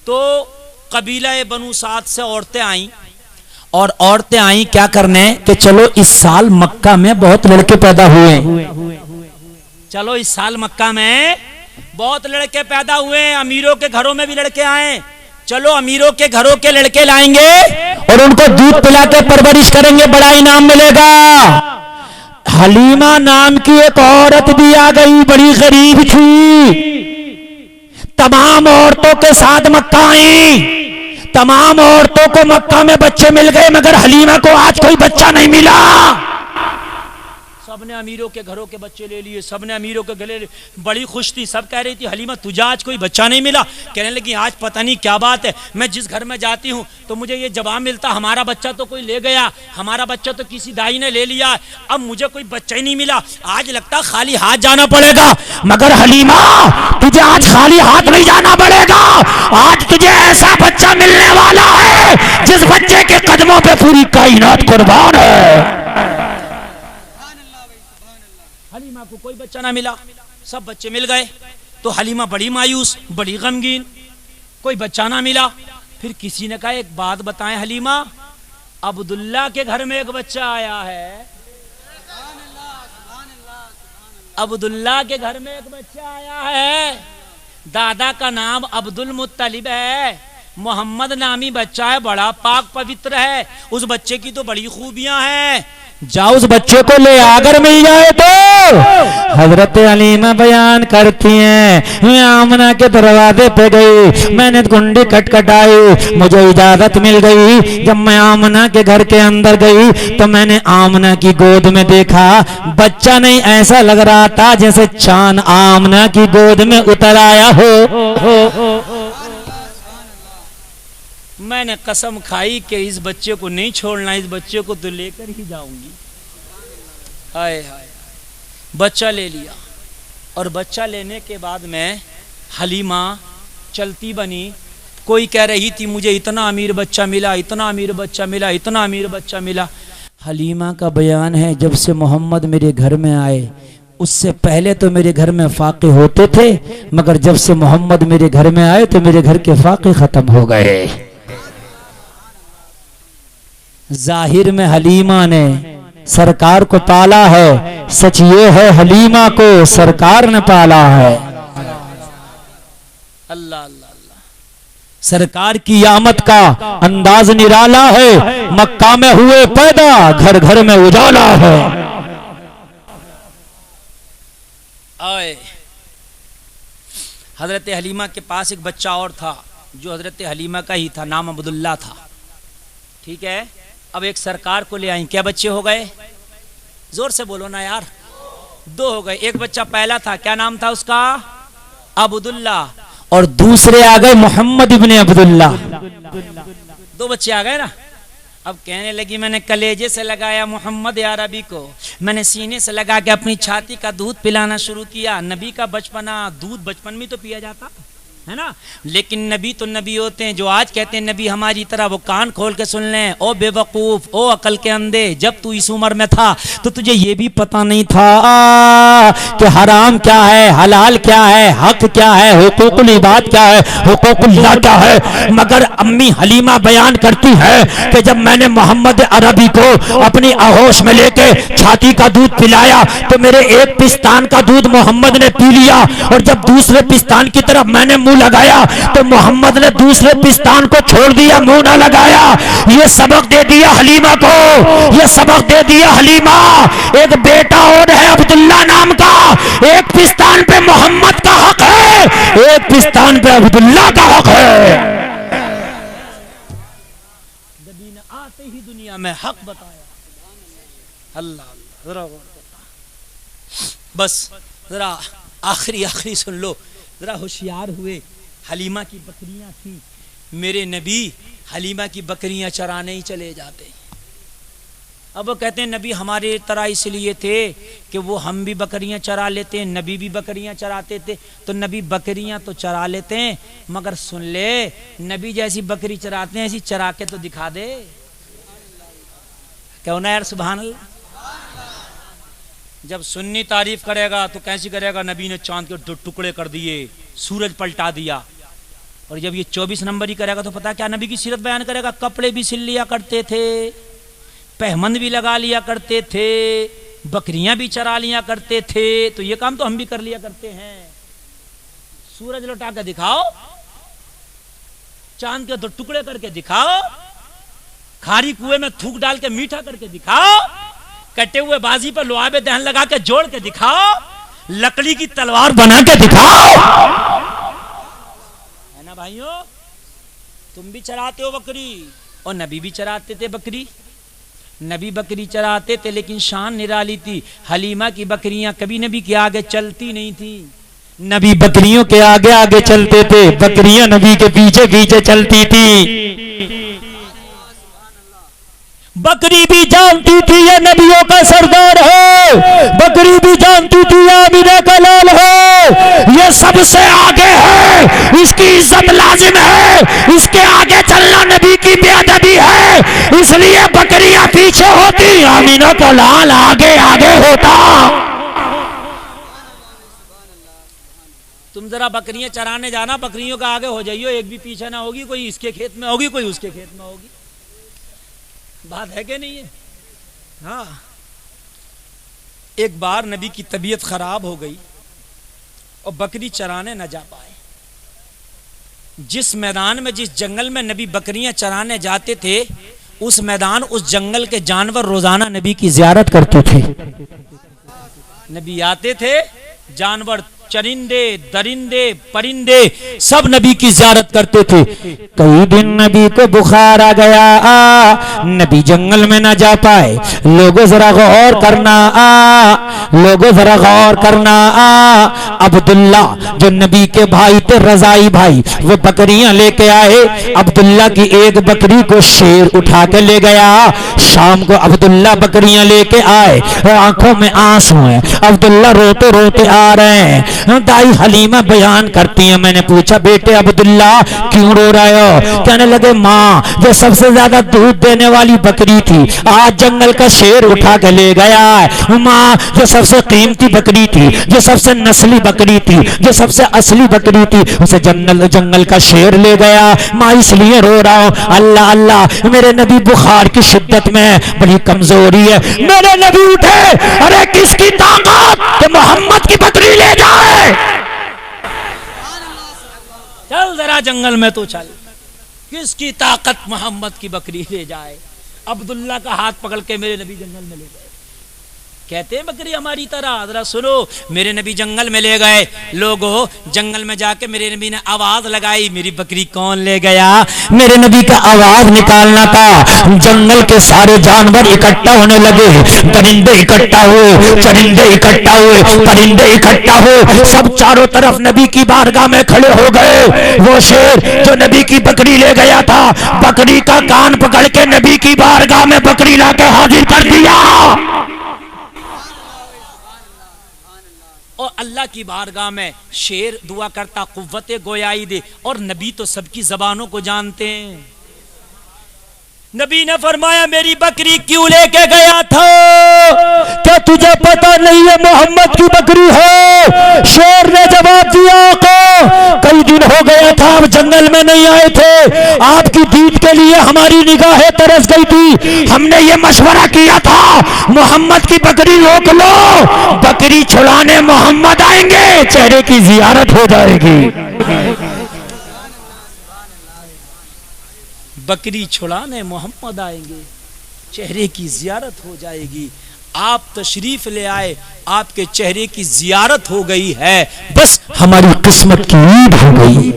तो कबीला बनु साद से औरतें आई, और औरतें आई क्या करने कि चलो इस साल मक्का में बहुत लड़के पैदा हुए, चलो इस साल मक्का में बहुत लड़के पैदा हुए, अमीरों के घरों में भी लड़के आए, चलो अमीरों के घरों के लड़के लाएंगे और उनको दूध पिला के परवरिश करेंगे, बड़ा इनाम मिलेगा। हलीमा नाम की एक औरत भी आ गई, बड़ी गरीब थी, तमाम औरतों के साथ मक्का आई, तमाम औरतों को मक्का में बच्चे मिल गए, मगर हलीमा को आज कोई बच्चा नहीं मिला। सबने अमीरों के घरों के बच्चे ले लिए, सबने अमीरों के गले, बड़ी खुश थी, सब कह रही थी हलीमा तुझे आज कोई बच्चा नहीं मिला। कहने लगी आज पता नहीं क्या बात है, मैं जिस घर में जाती हूँ तो मुझे ये जवाब मिलता हमारा बच्चा तो कोई ले गया, हमारा बच्चा तो किसी दाई ने ले लिया, अब मुझे कोई बच्चा ही नहीं मिला, आज लगता खाली हाथ जाना पड़ेगा। मगर हलीमा तुझे आज खाली हाथ नहीं जाना पड़ेगा, आज तुझे ऐसा बच्चा मिलने वाला है जिस बच्चे के कदमों पे पूरी कायनात कुर्बान है। हलीमा को कोई बच्चा ना मिला, सब बच्चे मिल गए तो हलीमा बड़ी मायूस, बड़ी गमगीन, कोई बच्चा ना मिला। फिर किसी ने कहा एक बात बताएं हलीमा, अब्दुल्ला के घर में एक बच्चा आया है, अब्दुल्ला के घर में एक बच्चा आया है, दादा का नाम अब्दुल मुत्तलिब है, मोहम्मद नामी बच्चा है, बड़ा पाक पवित्र है, उस बच्चे की तो बड़ी खूबियां हैं, जाओ उस बच्चे को ले आकर मिल जाए। तो हजरत हलीमा बयान करती हैं, मैं आमना के दरवाजे पे गई, मैंने कुंडी खटखटाई, मुझे इजाजत मिल गई। जब मैं आमना के घर के अंदर गई तो मैंने आमना की गोद में देखा, बच्चा नहीं, ऐसा लग रहा था जैसे चांद आमना की गोद में उतर आया हो। मैंने कसम खाई कि इस बच्चे को नहीं छोड़ना, इस बच्चे को तो लेकर ही जाऊंगी। हाय हाय, बच्चा ले लिया, और बच्चा लेने के बाद में हलीमा चलती बनी। कोई कह रही थी मुझे इतना अमीर बच्चा मिला, इतना अमीर बच्चा मिला, इतना अमीर बच्चा मिला। हलीमा का बयान है जब से मोहम्मद मेरे घर में आए, उससे पहले तो मेरे घर में फाके होते थे, मगर जब से मोहम्मद मेरे घर में आए तो मेरे घर के फाके खत्म हो गए। जाहिर में हलीमा ने सरकार को पाला है, सच ये है हलीमा को सरकार ने पाला है। अल्लाह अल्लाह अल्लाह, सरकार की आमद का अंदाज निराला है, मक्का में हुए पैदा, घर घर में उजाला है। आए हजरत हलीमा के पास एक बच्चा और था जो हजरत हलीमा का ही था, नाम अब्दुल्ला था, ठीक है। अब एक सरकार को ले आई, क्या बच्चे हो गए, जोर से बोलो ना यार, दो हो गए। एक बच्चा पहला था, क्या नाम था उसका, अब्दुल्ला, और दूसरे आ गए मोहम्मद इब्ने अब्दुल्ला, दो बच्चे आ गए ना। अब कहने लगी मैंने कलेजे से लगाया मोहम्मद या अरबी को, मैंने सीने से लगा के अपनी छाती का दूध पिलाना शुरू किया। नबी का बचपना, दूध बचपन में तो पिया जाता है ना, लेकिन नबी तो नबी होते हैं, जो आज कहते हैं नबी हमारी तरह, वो कान खोल के सुन लें। ओ बेवकूफ, ओ अकल के अंधे, जब तू इस उम्र में था तो तुझे ये भी पता नहीं था कि हराम क्या है, हलाल क्या है, हक क्या है, हुकूकुल इबाद क्या है, हुकूकुल्लाह क्या है। मगर अम्मी हलीमा बयान करती है कि जब मैंने मोहम्मद अरबी को अपनी आहोश में लेके छाती का दूध पिलाया तो मेरे एक पिस्तान का दूध मोहम्मद ने पी लिया, और जब दूसरे पिस्तान की तरफ मैंने मुंह लगाया तो मोहम्मद ने दूसरे पिस्तान को छोड़ दिया, मुंह ना लगाया। ये सबक दे दिया हलीमा को, ये सबक दे दिया हलीमा। एक बेटा और है अब्दुल्ला नाम का, एक पिस्तान पे मोहम्मद का हक है, एक पिस्तान पे अब्दुल्ला का हक है। नबी ने आते ही दुनिया में हक बताया। अल्लाह, जरा बस जरा आखिरी सुन लो, जरा होशियार हुए। हलीमा की बकरियां थी, मेरे नबी हलीमा की बकरियां चराने ही चले जाते। अब वो कहते हैं नबी हमारे तरह इसलिए थे कि वो हम भी बकरियां चरा लेते हैं, नबी भी बकरियां चराते थे, तो नबी बकरियां तो चरा लेते हैं, मगर सुन ले नबी जैसी बकरी चराते हैं ऐसी चरा के तो दिखा दे। क्यों ना यार, सुभान अल्लाह। जब सुन्नी तारीफ करेगा तो कैसी करेगा, नबी ने चांद के टुकड़े कर दिए, सूरज पलटा दिया, और जब ये 24 नंबर ही करेगा तो पता क्या नबी की सीरत बयान करेगा। कपड़े भी सिल लिया करते थे, पहमंद भी लगा लिया करते थे, बकरियां भी चरा लिया करते थे। तो ये काम तो हम भी कर लिया करते हैं। सूरज लौटा के दिखाओ, चांद के तो टुकड़े करके दिखाओ, खारी कुएं में थूक डाल के मीठा करके दिखाओ, कटे हुए बाजी पर लोहाबे दहन लगा के जोड़ के दिखाओ, लकड़ी की तलवार बना के दिखाओ, है ना भाइयों। तुम भी चराते हो बकरी और नबी भी चराते थे बकरी। नबी बकरी चराते थे लेकिन शान निराली थी। हलीमा की बकरियां कभी नबी के आगे चलती नहीं थी। नबी बकरियों के आगे आगे चलते थे, बकरियां नबी के पीछे पीछे चलती थी। बकरी भी जानती थी ये नबियों का सरदार है, बकरी भी जानती थी ये आमिना का लाल है, ये सबसे आगे है, इसकी इज्जत लाजिम है, इसके आगे चलना नबी की बेअदबी है, इसलिए बकरियां पीछे होती, आमिना का लाल आगे आगे होता। तुम जरा बकरियां चराने जाना, बकरियों का आगे हो जाइयो, एक भी पीछे ना होगी, कोई इसके खेत में होगी, कोई उसके खेत में होगी। बात है कि नहीं है? हाँ, एक बार नबी की तबीयत खराब हो गई और बकरी चराने न जा पाए। जिस मैदान में, जिस जंगल में नबी बकरियां चराने जाते थे, उस मैदान, उस जंगल के जानवर रोजाना नबी की जियारत करते थे। नबी आते थे, जानवर, चरिंदे, दरिंदे, परिंदे सब नबी की जियारत करते थे। कई दिन नबी को बुखार आ गया, नबी जंगल में ना जा पाए। लोगों जरा गौर करना, लोगों जरा गौर करना। अब्दुल्ला जो नबी के भाई थे, रजाई भाई, वो बकरियां लेके आए। अब्दुल्ला की एक बकरी को शेर उठा के ले गया। शाम को अब्दुल्ला बकरियां लेके आए, आंखों में आंसू हैं, अब्दुल्ला रोते रोते आ रहे हैं। दाई हलीमा बयान करती है, मैंने पूछा बेटे अब्दुल्ला क्यों रो रहे हो? कहने लगे माँ, जो सबसे ज्यादा दूध देने वाली बकरी थी, आज जंगल का शेर उठा के ले गया है। माँ, जो सबसे कीमती बकरी थी, जो सबसे नस्ली बकरी थी, जो सबसे असली बकरी थी, उसे जंगल का शेर ले गया। माँ इसलिए रो रहा हूँ। अल्लाह अल्लाह, मेरे नबी बुखार की शिद्दत में बड़ी कमजोरी है। मेरे नबी उठे, अरे किसकी ताकत कि मोहम्मद की बकरी ले जाए? चल जरा जंगल में तो चल, किसकी ताकत मोहम्मद की बकरी ले जाए। अब्दुल्ला का हाथ पकड़ के मेरे नबी जंगल में ले गए। कहते हैं बकरी हमारी तरह। जरा सुनो, मेरे नबी जंगल में ले गए। लोगों, जंगल में जाके मेरे नबी ने आवाज लगाई, मेरी बकरी कौन ले गया? मेरे नबी का आवाज निकालना था। जंगल के सारे जानवर इकट्ठा होने लगे, परिंदे इकट्ठा हुए, चरिंदे इकट्ठा हुए, परिंदे इकट्ठा हुए, सब चारों तरफ नबी की बारगाह में खड़े हो गए। वो शेर जो नबी की बकरी ले गया था, बकरी का कान पकड़ के नबी की बारगाह में बकरी लाके हाजिर कर दिया और अल्लाह की बारगाह में शेर दुआ करता कुव्वते गोयाई दे। और नबी तो सबकी जबानों को जानते हैं। नबी ने फरमाया मेरी बकरी क्यों लेके गया था? क्या तुझे पता नहीं है मोहम्मद की बकरी है? शेर ने जवाब दिया को कई दिन हो गया था, आप जंगल में नहीं आए थे, आपकी दीद के लिए हमारी निगाहें तरस गई थी। हमने ये मशवरा किया था मोहम्मद की बकरी रोक लो, बकरी छुड़ाने मोहम्मद आएंगे, चेहरे की जियारत हो जाएगी। बकरी छुड़ाने मोहम्मद आएंगे, चेहरे की जियारत हो जाएगी। आप तशरीफ ले आए, आपके चेहरे की जियारत हो गई है, बस हमारी किस्मत की ईद हो गई।